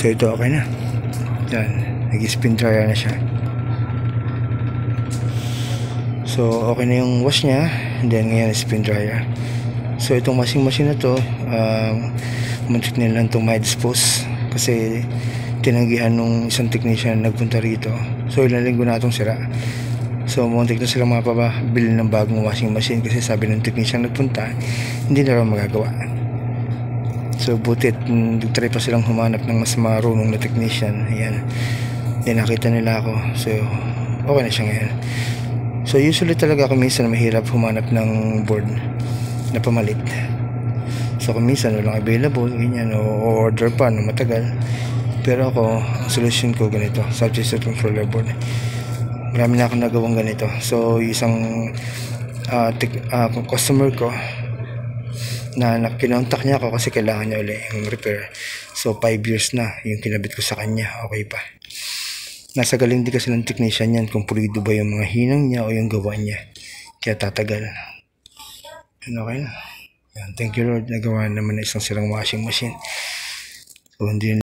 So ito okay na. Yan, nag-spin dryer na siya. So okay na yung wash niya, and then ngayon spin dryer. So itong washing machine na to, muntik nilang itong may dispose kasi tinanggihan nung isang technician na nagpunta rito. So ilang linggo na itong sira. So muntik na silang mapabili ng bagong washing machine kasi sabi ng technician nagpunta, hindi na raw magagawa. So butit, nag-try pa silang humanap ng mas marunong na technician. Ayan, yan, nakita nila ako. So okay na siya ngayon. So usually talaga ako minsan mahirap humanap ng board na pamalit. So kung minsan walang available, ganyan, o order pa no matagal. Pero ako, ang solution ko ganito, substitute controller board. Marami na akong nagawang ganito. So isang customer ko na kinontak niya ako kasi kailangan niya ulit yung repair. So 5 years na yung kinabit ko sa kanya, okay pa. Nasa galing din kasi ng technician yan kung pulido ba yung mga hinang niya o yung gawa niya, kaya tatagal. Okay na yan. Thank you Lord, nagawa naman na isang sirang washing machine. So hindi